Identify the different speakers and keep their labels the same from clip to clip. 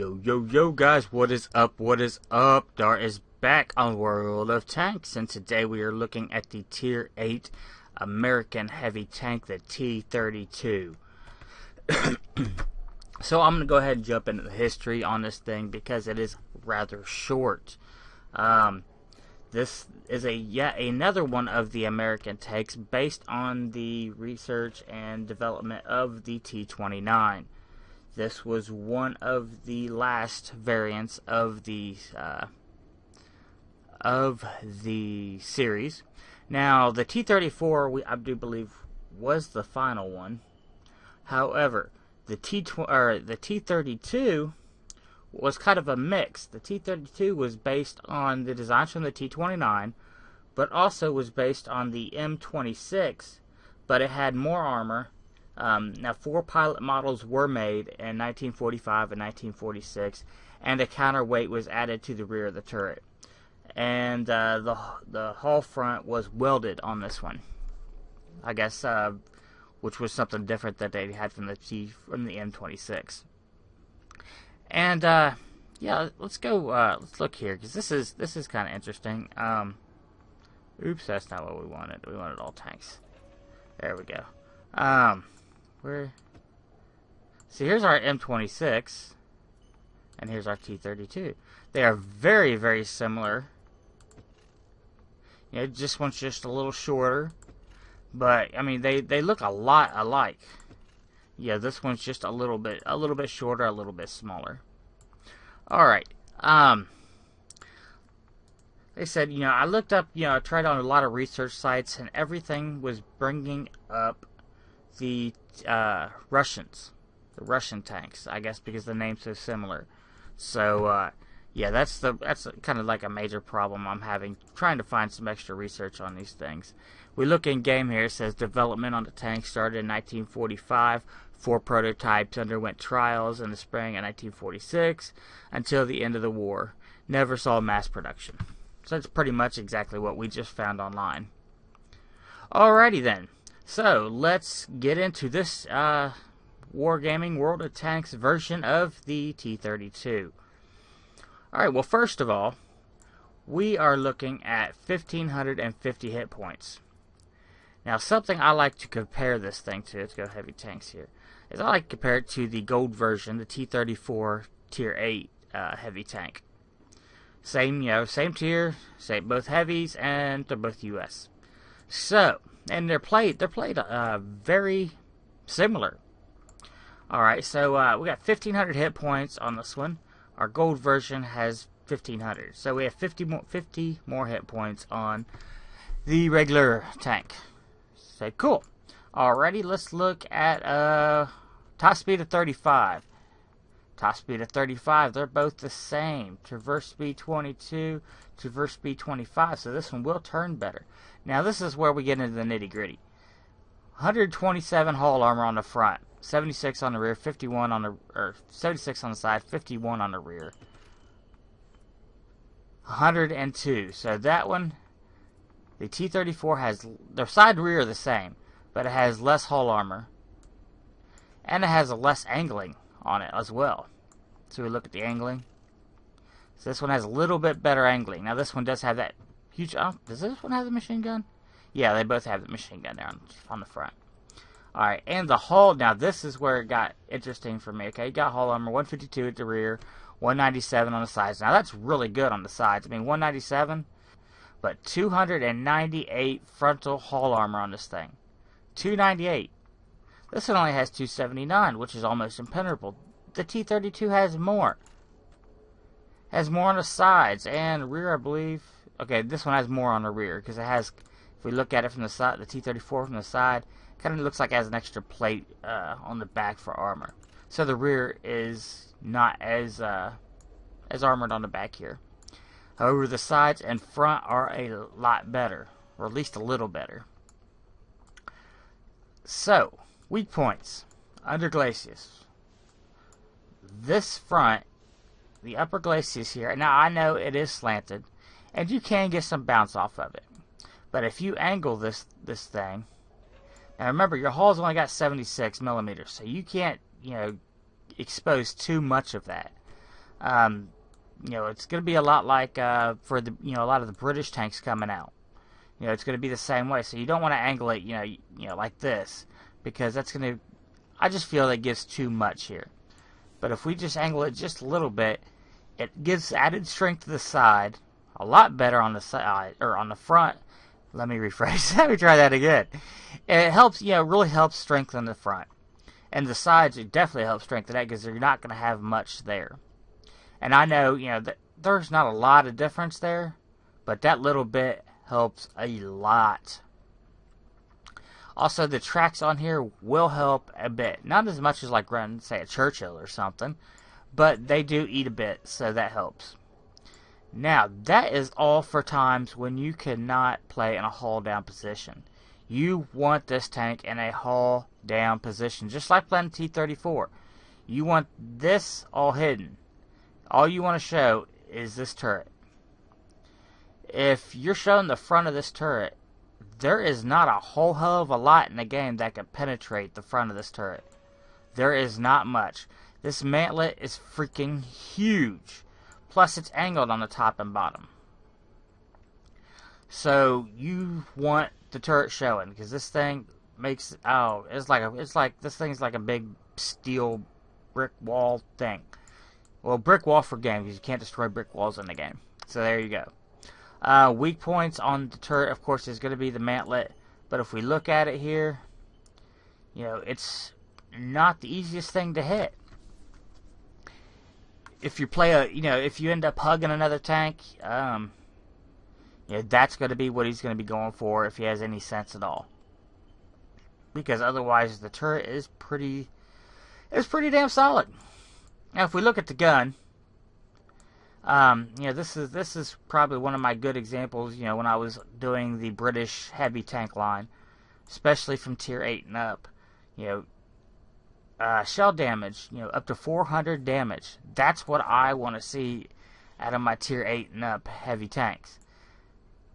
Speaker 1: Yo guys, what is up, Dar is back on World of Tanks, and today we are looking at the Tier 8 American heavy tank, the T32. So I'm going to go ahead and jump into the history on this thing because it is rather short. This is yet another one of the American tanks based on the research and development of the T29. This was one of the last variants of the series. Now, the T34, I do believe, was the final one. However, the T32 was kind of a mix. The T32 was based on the designs from the T29, but also was based on the M26, but it had more armor. Now, 4 pilot models were made in 1945 and 1946, and a counterweight was added to the rear of the turret. And the hull front was welded on this one, I guess, which was something different that they had from the M26. And yeah, let's go. Let's look here because this is kind of interesting. Oops, that's not what we wanted. We wanted all tanks. There we go. See, here's our M26, and here's our T32. They are very, very similar. You know, this one's just a little shorter, but I mean, they look a lot alike. Yeah, this one's just a little bit shorter, a little bit smaller. All right. They said, you know, I looked up, you know, I tried on a lot of research sites, and everything was bringing up the Russian tanks, I guess, because the name's so similar. So yeah, that's kind of like a major problem I'm having, trying to find some extra research on these things. We look in game here. It says development on the tank started in 1945. 4 prototypes underwent trials in the spring of 1946 until the end of the war. Never saw mass production. So that's pretty much exactly what we just found online. Alrighty then. So, let's get into this WowDarGaming World of Tanks version of the T32. Alright, well, first of all, we are looking at 1,550 hit points. Now, something I like to compare this thing to, let's go heavy tanks here, is I like to compare it to the gold version, the T34 Tier 8 heavy tank. Same, you know, same tier, both heavies, and they're both US. So, and they're played very similar. Alright, so we got 1,500 hit points on this one. Our gold version has 1,500. So we have 50 more hit points on the regular tank. So cool. Alrighty, let's look at top speed of 35. Top speed of 35, they're both the same. Traverse speed 22, traverse speed 25, so this one will turn better. Now this is where we get into the nitty gritty. 127 hull armor on the front, 76 on the rear, 51 on the 76 on the side, 51 on the rear. 102. So that one, the T34 has, their side and rear are the same, but it has less hull armor, and it has a less angling on it as well. So we look at the angling. So this one has a little bit better angling. Now this one does have that huge. Does this one have the machine gun? Yeah, they both have the machine gun there on the front. All right, and the hull. Now this is where it got interesting for me. Okay, you got hull armor 152 at the rear, 197 on the sides. Now that's really good on the sides. I mean 197, but 298 frontal hull armor on this thing. 298. This one only has 279, which is almost impenetrable. The T32 has more. Has more on the sides and rear, I believe. Okay, this one has more on the rear because it has. If we look at it from the side, the T34 from the side, kind of looks like it has an extra plate on the back for armor. So the rear is not as armored on the back here. However, the sides and front are a lot better, or at least a little better. So, weak points. Under glacis. This front, the upper glacis here, now I know it is slanted, and you can get some bounce off of it. But if you angle this thing, now remember your hull's only got 76 millimeters, so you can't, you know, expose too much of that. It's going to be a lot like for the a lot of the British tanks coming out. It's going to be the same way. So you don't want to angle it, like this, because that's going to. I just feel that gives too much here. But if we just angle it just a little bit, it gives added strength to the side. A lot better on the side or on the front. Let me rephrase. Let me try that again. It helps, really helps strengthen the front. And the sides, it definitely helps strengthen that because you're not going to have much there. And I know, that there's not a lot of difference there, but that little bit helps a lot. Also, the tracks on here will help a bit. Not as much as like running, say, a Churchill or something, but they do eat a bit, so that helps. Now, that is all for times when you cannot play in a hull down position. You want this tank in a hull down position, just like playing T32. You want this all hidden. All you want to show is this turret. If you're showing the front of this turret, there is not a whole hell of a lot in the game that can penetrate the front of this turret. There is not much. This mantlet is freaking huge. Plus, it's angled on the top and bottom. So you want the turret showing because this thing makes this thing's like a big steel brick wall thing. Well, brick wall for game because you can't destroy brick walls in the game. So there you go. Weak points on the turret, of course, is going to be the mantlet. But if we look at it here, it's not the easiest thing to hit. If you play if you end up hugging another tank, that's going to be what he's going to be going for if he has any sense at all. Because otherwise, the turret is pretty damn solid. Now, if we look at the gun, this is probably one of my good examples. When I was doing the British heavy tank line, especially from tier 8 and up, shell damage, up to 400 damage. That's what I want to see out of my tier 8 and up heavy tanks.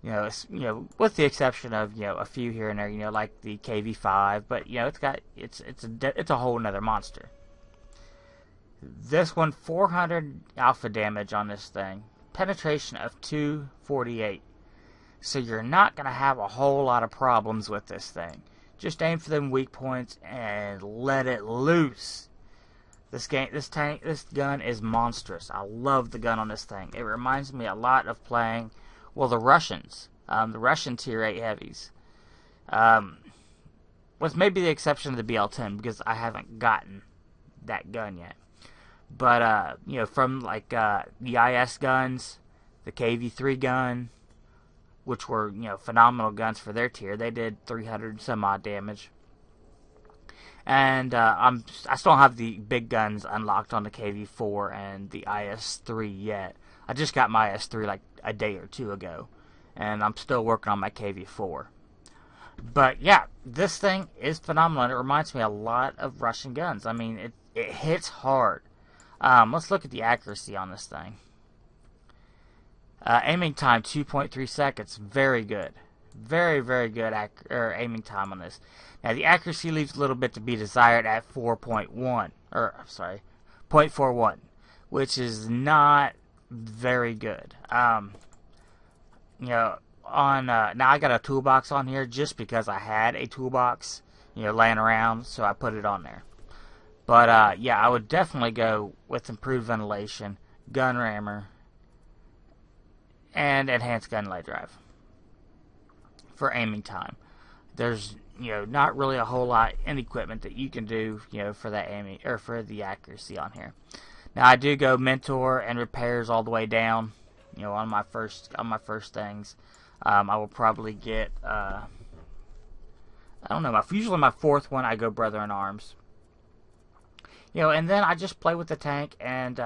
Speaker 1: With the exception of a few here and there, like the KV5, but it's a whole nother monster. This one, 400 alpha damage on this thing, penetration of 248. So you're not gonna have a whole lot of problems with this thing. Just aim for them weak points and let it loose. This gun is monstrous. I love the gun on this thing. It reminds me a lot of playing, the Russians, the Russian tier 8 heavies. With maybe the exception of the BL-10 because I haven't gotten that gun yet. But from like the IS guns, the KV3 gun, which were phenomenal guns for their tier. They did 300 some odd damage. And I still don't have the big guns unlocked on the KV4 and the IS3 yet. I just got my IS3 like a day or two ago, and I'm still working on my KV4. But yeah, this thing is phenomenal. It reminds me a lot of Russian guns. I mean, it hits hard. Let's look at the accuracy on this thing. Aiming time 2.3 seconds, very good, very good aiming time on this. Now the accuracy leaves a little bit to be desired at 0.41, which is not very good. Now I got a toolbox on here just because I had a toolbox, laying around, so I put it on there. But I would definitely go with improved ventilation, gun rammer, and enhanced gun light drive for aiming time. There's not really a whole lot in equipment that you can do for that aiming or for the accuracy on here. Now I do go mentor and repairs all the way down. On my first things, I will probably get I don't know. Usually my fourth one I go brother in arms. And then I just play with the tank and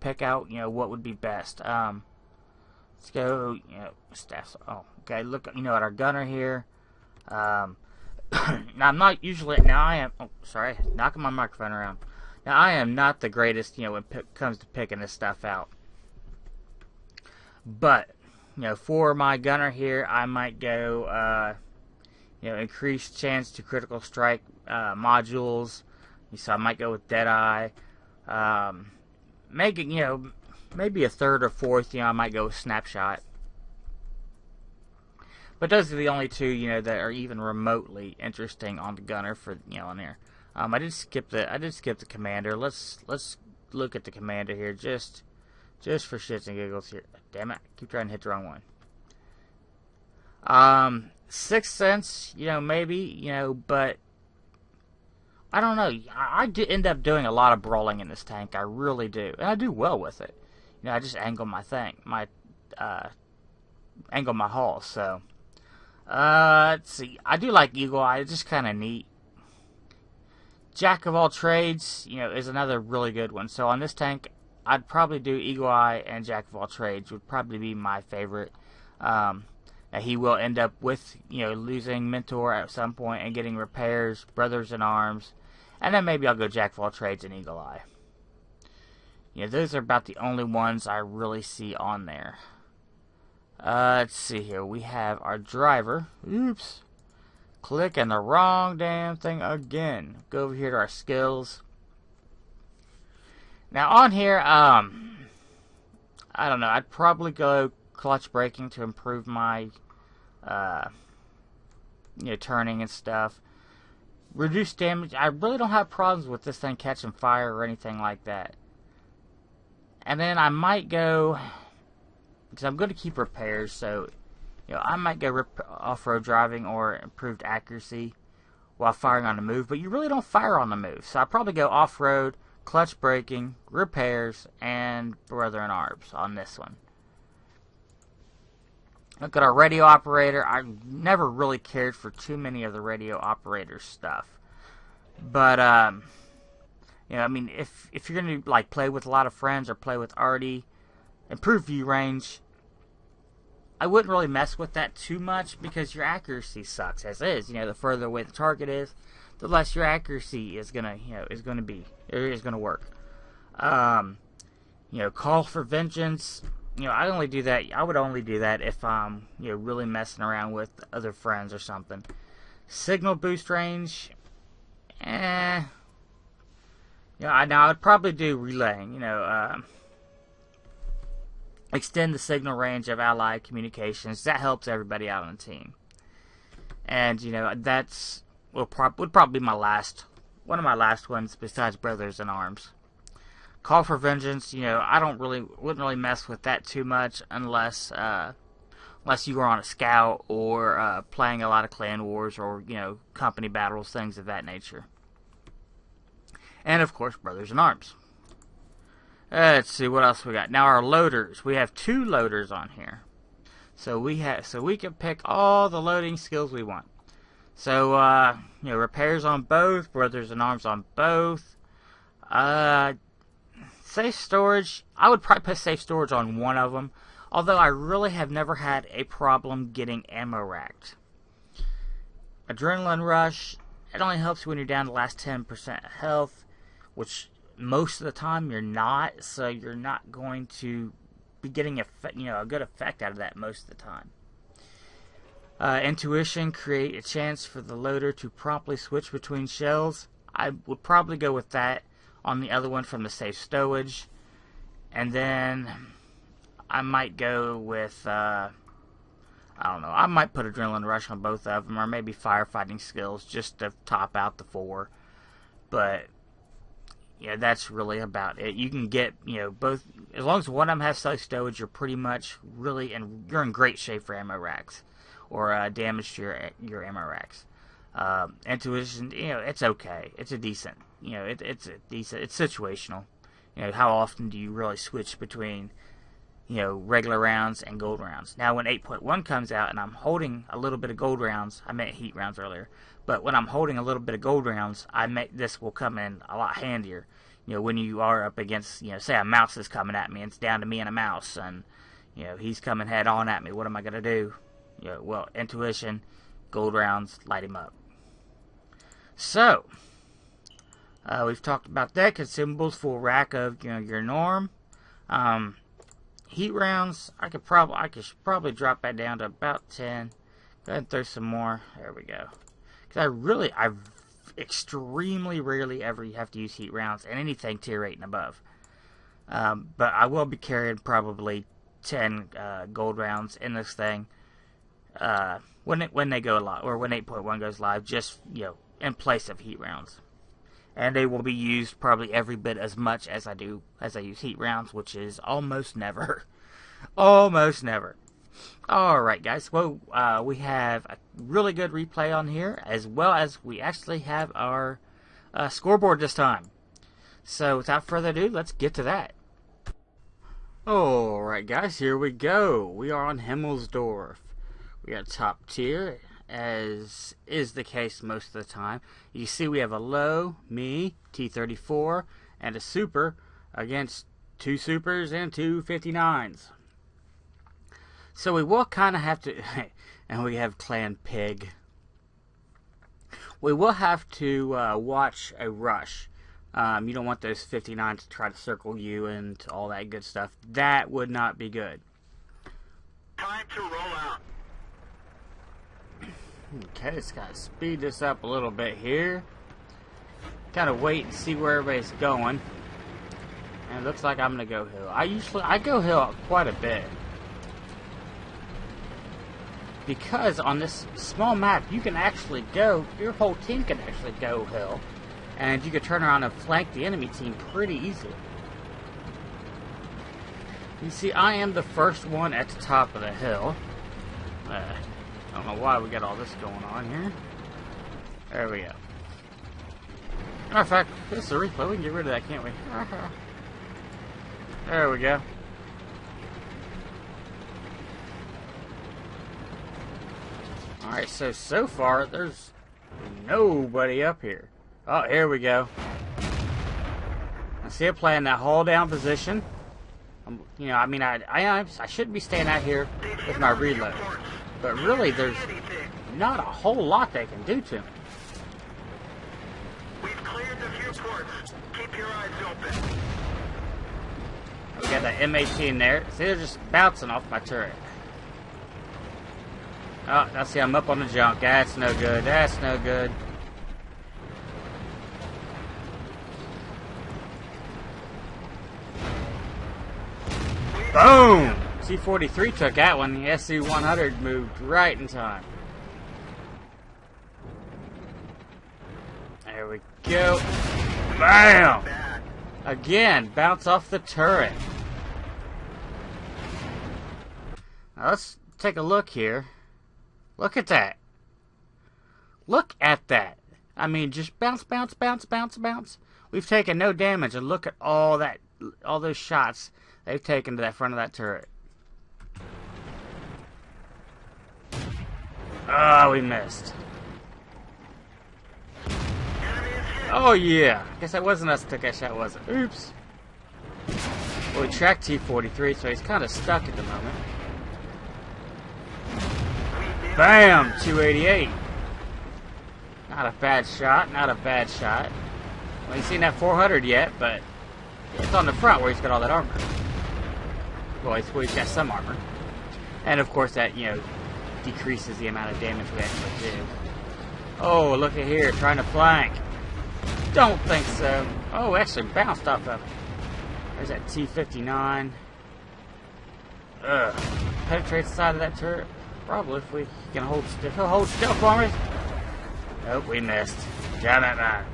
Speaker 1: pick out what would be best. Let's go, staffs. Oh, okay. Look, at our gunner here. Now I'm not usually. Now I am. Oh, sorry, knocking my microphone around. Now I am not the greatest, when it comes to picking this stuff out. But for my gunner here, I might go, increased chance to critical strike modules. So I might go with Deadeye. maybe a third or fourth, I might go with snapshot. But those are the only two, that are even remotely interesting on the gunner for, on there. I did skip the commander. Let's look at the commander here, just for shits and giggles here. Damn it, I keep trying to hit the wrong one. 6 cents, maybe, but I don't know. I end up doing a lot of brawling in this tank. I really do, and I do well with it. I just angle my angle my hull. So, let's see. I do like Eagle Eye. It's just kind of neat. Jack of all trades, is another really good one. So on this tank, I'd probably do Eagle Eye and Jack of all trades would probably be my favorite. He will end up with, losing Mentor at some point and getting repairs, Brothers in Arms, and then maybe I'll go Jack of all trades and Eagle Eye. Those are about the only ones I really see on there. Let's see here. We have our driver. Oops. Clicking the wrong damn thing again. Go over here to our skills. Now on here, I don't know. I'd probably go clutch braking to improve my, turning and stuff. Reduce damage. I really don't have problems with this thing catching fire or anything like that. And then I might go, because I'm going to keep repairs, so I might go off-road driving or improved accuracy while firing on the move, but you really don't fire on the move. So I'll probably go off-road, clutch braking, repairs, and Brother in Arms on this one. Look at our radio operator. I never really cared for too many of the radio operator stuff. But, I mean, if you're going to play with a lot of friends or play with Artie, improve view range, I wouldn't really mess with that too much because your accuracy sucks as is. The further away the target is, the less your accuracy is gonna work. Call for vengeance. I would only do that if I'm really messing around with other friends or something. Signal boost range. Now I'd probably do relaying. Extend the signal range of allied communications. That helps everybody out on the team. And that's would probably be one of my last ones besides Brothers in Arms. Call for vengeance. I wouldn't really mess with that too much unless you were on a scout or playing a lot of clan wars or company battles, things of that nature. And of course, Brothers in Arms. Let's see what else we got. Now our loaders. We have 2 loaders on here. So we can pick all the loading skills we want. So repairs on both, Brothers in Arms on both. Safe storage. I would probably put safe storage on one of them. Although I really have never had a problem getting ammo racked. Adrenaline rush. It only helps when you're down to the last 10% health, which most of the time you're not, so you're not going to be getting a good effect out of that most of the time. Intuition, create a chance for the loader to promptly switch between shells. I would probably go with that on the other one from the safe stowage. And then I might go with, I don't know, I might put Adrenaline Rush on both of them, or maybe Firefighting Skills just to top out the 4. But that's really about it. You can get, both, as long as one of them has safe stowage, you're pretty much you're in great shape for ammo racks, or damage to your ammo racks. Intuition, it's okay. It's a decent, it's situational. How often do you really switch between, regular rounds and gold rounds? Now, when 8.1 comes out and I'm holding a little bit of gold rounds, I meant heat rounds earlier, but when I'm holding a little bit of gold rounds, this will come in a lot handier. When you are up against, say a mouse is coming at me and it's down to me and a mouse, and, he's coming head on at me, what am I going to do? Well, intuition, gold rounds, light him up. So, we've talked about that. Consumables, full rack of, your norm. Heat rounds, I could probably drop that down to about 10. Go ahead and throw some more. There we go. Because I extremely rarely ever have to use heat rounds and anything tier 8 and above. But I will be carrying probably 10 gold rounds in this thing when they go live, or when 8.1 goes live, just in place of heat rounds. And they will be used probably every bit as much as I use heat rounds, which is almost never. Almost never. Alright guys, well, we have a really good replay on here, as well as we actually have our scoreboard this time. So without further ado, let's get to that. Alright guys, here we go. We are on Himmelsdorf. We got top tier, as is the case most of the time. You see we have a low, me, T32, and a super against 2 supers and 2 59s. So we will kind of have to, and we have Clan Pig. We will have to watch a rush. You don't want those 59s to try to circle you and all that good stuff. That would not be good.
Speaker 2: Time to roll out.
Speaker 1: Okay, just gotta speed this up a little bit here. Kind of wait and see where everybody's going. And it looks like I'm gonna go hill. I go hill quite a bit. Because on this small map, you can actually go, your whole team can actually go hill. And you can turn around and flank the enemy team pretty easily. You see, I am the first one at the top of the hill. I don't know why we got all this going on here. There we go. Matter of fact, this is a replay. We can get rid of that, can't we? There we go. Alright, so far, there's nobody up here. Oh, here we go. I see it playing that hold down position. I shouldn't be staying out here with my reload. But really, there's not a whole lot they can do to me.
Speaker 2: We've cleared the few ports. Keep your eyes open.
Speaker 1: We got that M18 there. See, they're just bouncing off my turret. Oh, now see, I'm up on the junk. That's no good. That's no good. Boom! T43 took that one. The SC100 moved right in time. There we go. Bam! Again, bounce off the turret. Now let's take a look here. Look at that. Look at that. I mean, just bounce, bounce, bounce, bounce, bounce. We've taken no damage, and look at all those shots they've taken to that front of that turret. Oh, we missed. Oh, yeah. Guess that wasn't us that took that shot, was it? Oops. Well, we tracked T43, so he's kind of stuck at the moment. Bam! 288. Not a bad shot. Not a bad shot. We ain't seen that 400 yet, but it's on the front where he's got all that armor. Well, he's got some armor. And, of course, that, decreases the amount of damage we actually do. Oh, look at here, trying to flank. Don't think so. Oh, actually bounced off of it. There's that T59. Penetrates the side of that turret. Probably if we can hold still. He'll hold still for me. Nope, we missed. Damn it, man.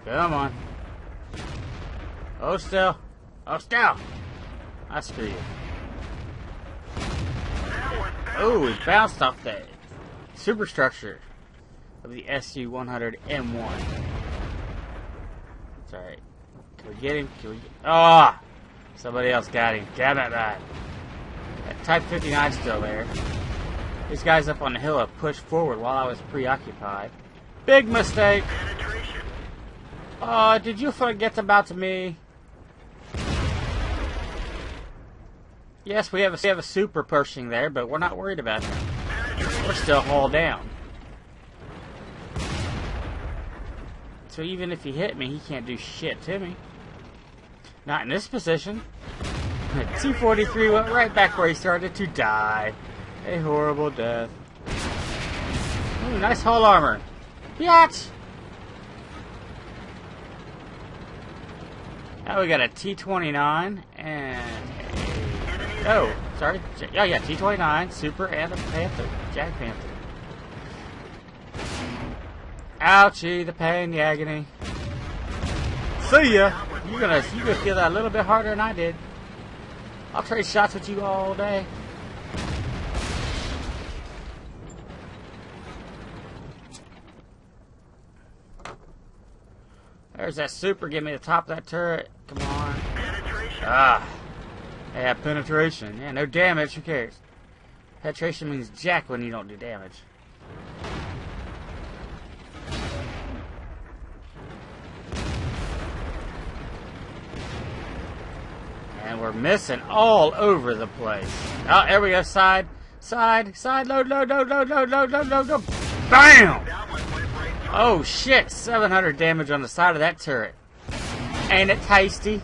Speaker 1: Come on. Oh, still. Oh, still. I screw you. Oh, he bounced off that superstructure of the SU-100 M1. It's alright. Can we get him? Oh! Somebody else got him. Damn it, man. That Type 59's still there. These guys up on the hill have pushed forward while I was preoccupied. Big mistake! Oh, did you forget about me? Yes, we have a super pushing there, but we're not worried about him. We're still hauled down. So even if he hit me, he can't do shit to me. Not in this position. T43 went right back where he started to die. A horrible death. Ooh, nice hull armor. Biatch! Now we got a T29 and oh, sorry. Yeah, T29, Super, and a Panther. Jack Panther. Ouchie, the pain, the agony. See ya! You're gonna feel that a little bit harder than I did. I'll trade shots with you all day. There's that Super. Give me the top of that turret. Come on. Ah. Yeah, penetration. Yeah, no damage. Who cares? Penetration means jack when you don't do damage. And we're missing all over the place. Oh, there we go. Side. Load. Bam! Oh, shit. 700 damage on the side of that turret. Ain't it tasty?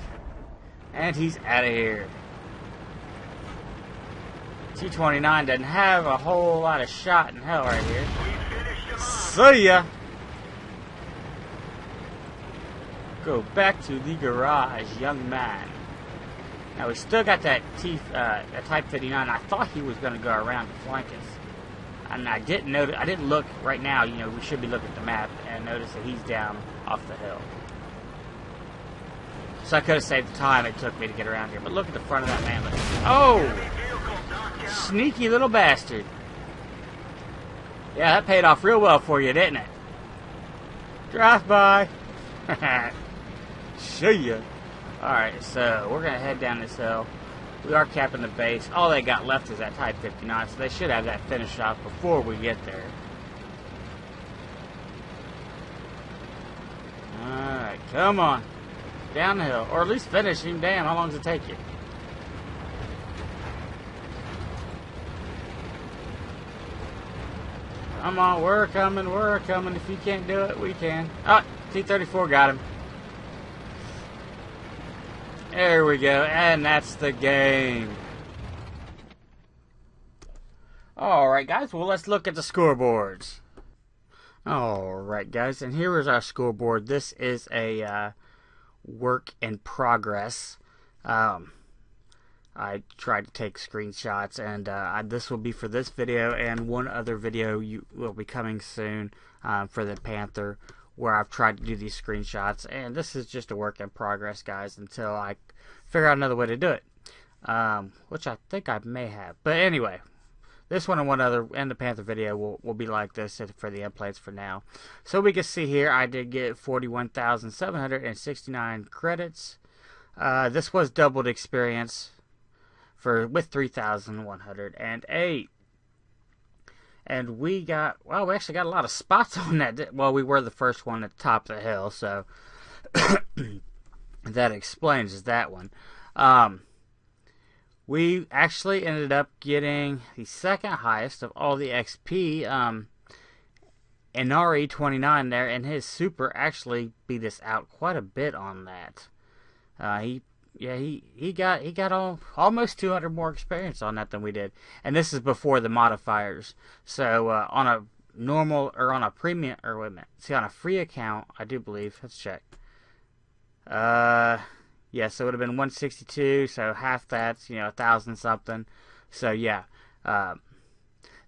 Speaker 1: And he's out of here. T29 doesn't have a whole lot of shot in hell right here. See ya! Go back to the garage, young man. Now we still got that Type 59. I thought he was going to go around to flank us. And I didn't notice. I didn't look right now. You know, we should be looking at the map and notice that he's down off the hill. So I could have saved the time it took me to get around here. But look at the front of that man. Oh! Sneaky little bastard. Yeah, that paid off real well for you, didn't it? Drive by. See ya. Alright, so we're going to head down this hill. We are capping the base. All they got left is that Type 59, so they should have that finished off before we get there. Alright, come on. Down the hill. Or at least finish him. Damn, how long does it take you? Come on, we're coming. If you can't do it, we can. Oh, T32 got him. There we go, and that's the game. Alright guys, well let's look at the scoreboards. Alright guys, and here is our scoreboard. This is a work in progress. I tried to take screenshots, and this will be for this video, and one other video will be coming soon for the Panther, where I've tried to do these screenshots, and this is just a work in progress, guys, until I figure out another way to do it, which I think I may have. But anyway, this one and one other, and the Panther video will be like this for the endplates for now. So we can see here, I did get 41,769 credits. This was doubled experience with 3,108. And we actually got a lot of spots on that. Well, we were the first one at the top of the hill, so that explains that one. We actually ended up getting the second highest of all the XP. Inari29 there, and his Super actually beat us out quite a bit on that. He got almost 200 more experience on that than we did, and this is before the modifiers. So on a normal or on a premium, or wait a minute, see, on a free account, I do believe. Let's check. Yeah, so it would have been 162. So half that's 1,000 something. So yeah,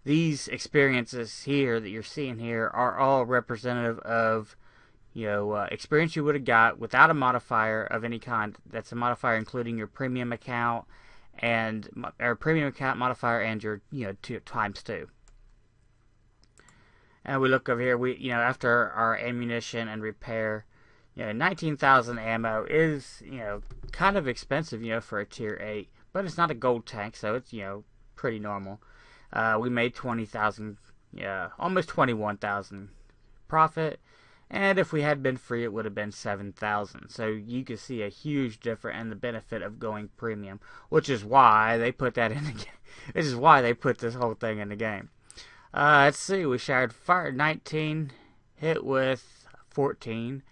Speaker 1: these experiences here that you're seeing here are all representative of experience you would have got without a modifier of any kind. That's a modifier including your premium account or premium account modifier and your times 2. And we look over here. We after our ammunition and repair, 19,000 ammo is kind of expensive for a tier 8, but it's not a gold tank, so it's pretty normal. We made 20,000, almost 21,000 profit. And if we had been free, it would have been 7,000. So you can see a huge difference in the benefit of going premium, which is why they put that in the game. This is why they put this whole thing in the game. Let's see. We fired 19, hit with 14.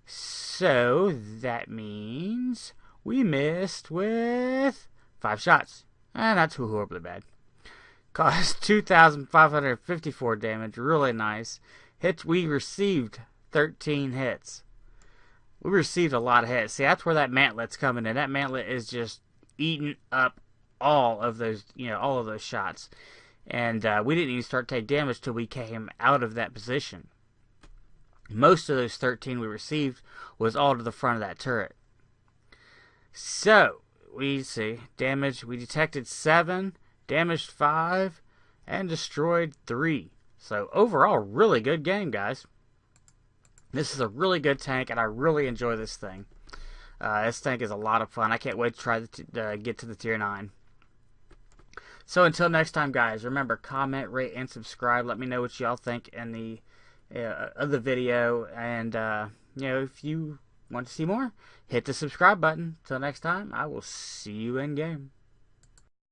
Speaker 1: So that means we missed with 5 shots. And not too horribly bad. Caused 2,554 damage. Really nice. Hits, we received 13 hits. we received a lot of hits. See, that's where that mantlet's coming in. That mantlet is just eating up all of those, all of those shots. And we didn't even start to take damage till we came out of that position. Most of those 13 we received was all to the front of that turret. So, we see damage. We detected 7, damaged 5, and destroyed 3. So, overall, really good game, guys. This is a really good tank, and I really enjoy this thing. This tank is a lot of fun. I can't wait to try to get to the tier 9. So until next time, guys, remember, comment, rate, and subscribe. Let me know what y'all think in the of the video, and if you want to see more, hit the subscribe button. Till next time, I will see you in game.